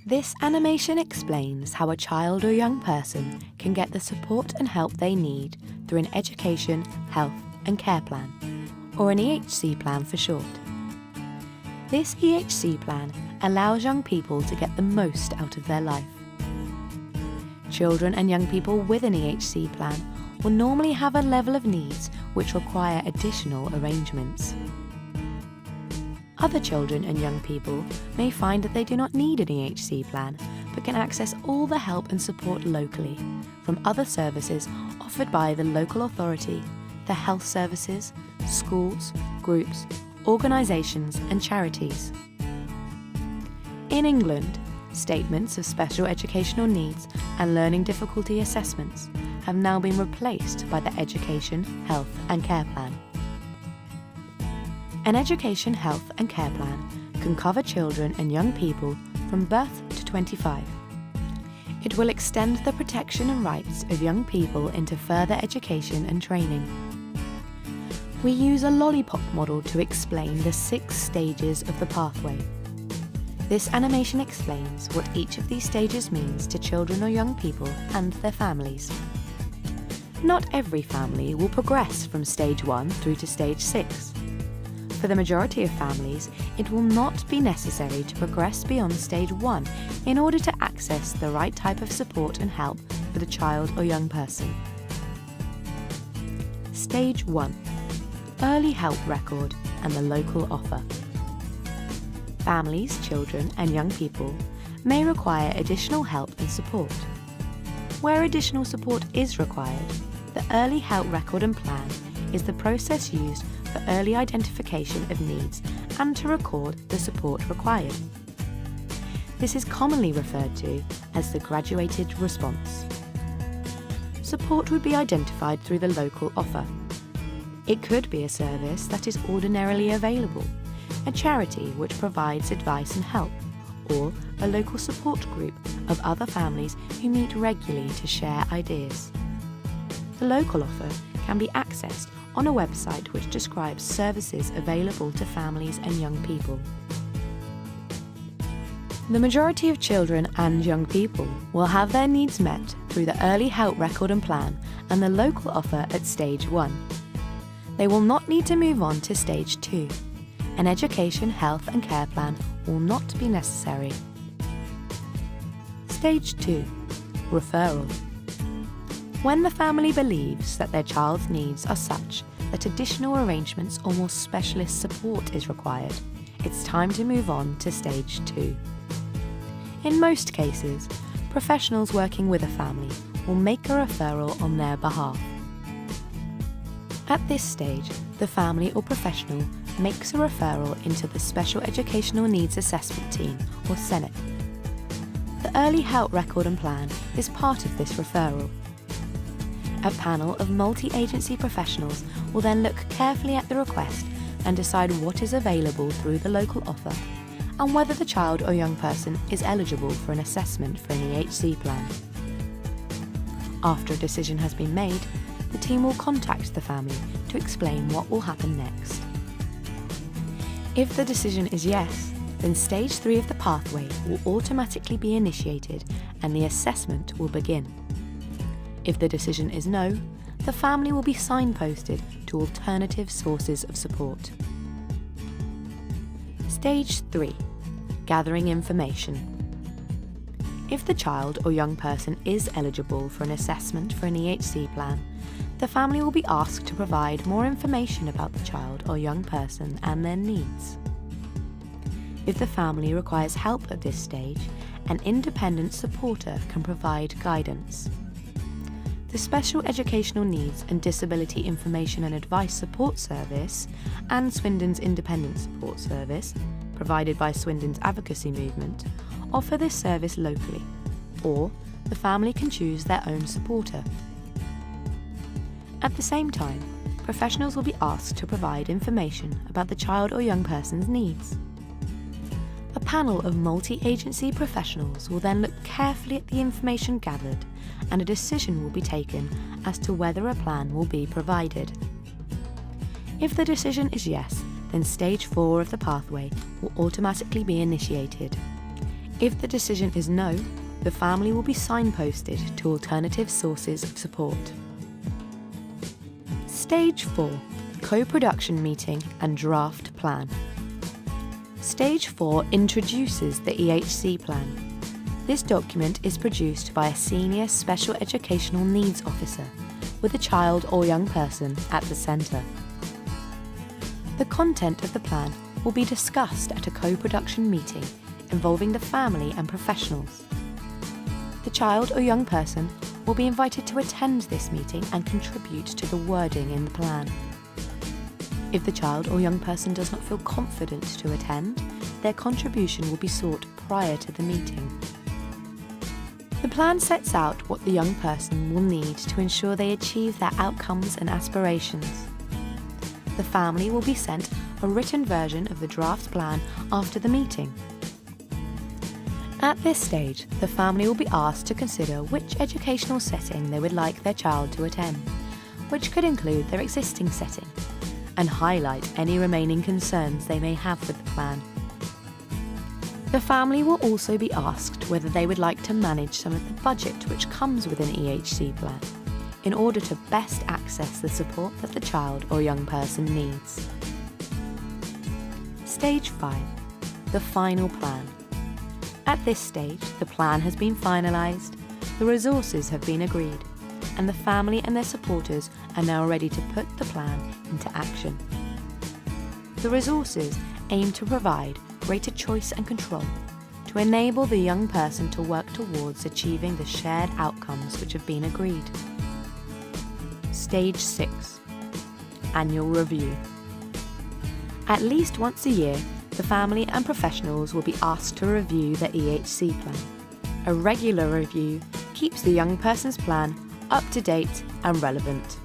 This animation explains how a child or young person can get the support and help they need through an education, health and care plan, or an EHC plan for short. This EHC plan allows young people to get the most out of their life. Children and young people with an EHC plan will normally have a level of needs which require additional arrangements. Other children and young people may find that they do not need an EHC plan, but can access all the help and support locally from other services offered by the local authority, the health services, schools, groups, organisations and charities. In England, statements of special educational needs and learning difficulty assessments have now been replaced by the Education, Health and Care Plan. An Education, Health and Care Plan can cover children and young people from birth to 25. It will extend the protection and rights of young people into further education and training. We use a lollipop model to explain the 6 stages of the pathway. This animation explains what each of these stages means to children or young people and their families. Not every family will progress from stage 1 through to stage 6. For the majority of families, it will not be necessary to progress beyond stage 1 in order to access the right type of support and help for the child or young person. Stage 1. Early help record and the local offer. Families, children and young people may require additional help and support. Where additional support is required, the Early Help Record and Plan is the process used for early identification of needs and to record the support required. This is commonly referred to as the graduated response. Support would be identified through the local offer. It could be a service that is ordinarily available, a charity which provides advice and help, or a local support group of other families who meet regularly to share ideas. The local offer can be accessed on a website which describes services available to families and young people. The majority of children and young people will have their needs met through the Early Help Record and Plan and the local offer at stage 1. They will not need to move on to stage 2. An Education, Health and Care Plan will not be necessary. Stage 2. Referral. When the family believes that their child's needs are such that additional arrangements or more specialist support is required, it's time to move on to stage 2. In most cases, professionals working with a family will make a referral on their behalf. At this stage, the family or professional makes a referral into the Special Educational Needs Assessment Team, or SENIP. The Early Help Record and Plan is part of this referral. A panel of multi-agency professionals will then look carefully at the request and decide what is available through the local offer and whether the child or young person is eligible for an assessment for an EHC plan. After a decision has been made, the team will contact the family to explain what will happen next. If the decision is yes, then stage 3 of the pathway will automatically be initiated and the assessment will begin. If the decision is no, the family will be signposted to alternative sources of support. Stage 3. Gathering information. If the child or young person is eligible for an assessment for an EHC plan, the family will be asked to provide more information about the child or young person and their needs. If the family requires help at this stage, an independent supporter can provide guidance. The Special Educational Needs and Disability Information and Advice Support Service and Swindon's Independent Support Service, provided by Swindon's advocacy movement, offer this service locally, or the family can choose their own supporter. At the same time, professionals will be asked to provide information about the child or young person's needs. A panel of multi-agency professionals will then look carefully at the information gathered and a decision will be taken as to whether a plan will be provided. If the decision is yes, then stage 4 of the pathway will automatically be initiated. If the decision is no, the family will be signposted to alternative sources of support. Stage 4. Co-production meeting and draft plan. Stage 4 introduces the EHC plan. This document is produced by a senior special educational needs officer with a child or young person at the centre. The content of the plan will be discussed at a co-production meeting involving the family and professionals. The child or young person will be invited to attend this meeting and contribute to the wording in the plan. If the child or young person does not feel confident to attend, their contribution will be sought prior to the meeting. The plan sets out what the young person will need to ensure they achieve their outcomes and aspirations. The family will be sent a written version of the draft plan after the meeting. At this stage, the family will be asked to consider which educational setting they would like their child to attend, which could include their existing setting, and highlight any remaining concerns they may have with the plan. The family will also be asked whether they would like to manage some of the budget which comes with an EHC plan, in order to best access the support that the child or young person needs. Stage 5. The final plan. At this stage, the plan has been finalised, the resources have been agreed, and the family and their supporters are now ready to put the plan into action. The resources aim to provide greater choice and control to enable the young person to work towards achieving the shared outcomes which have been agreed. Stage 6. Annual review. At least once a year, the family and professionals will be asked to review the EHC plan. A regular review keeps the young person's plan up to date and relevant.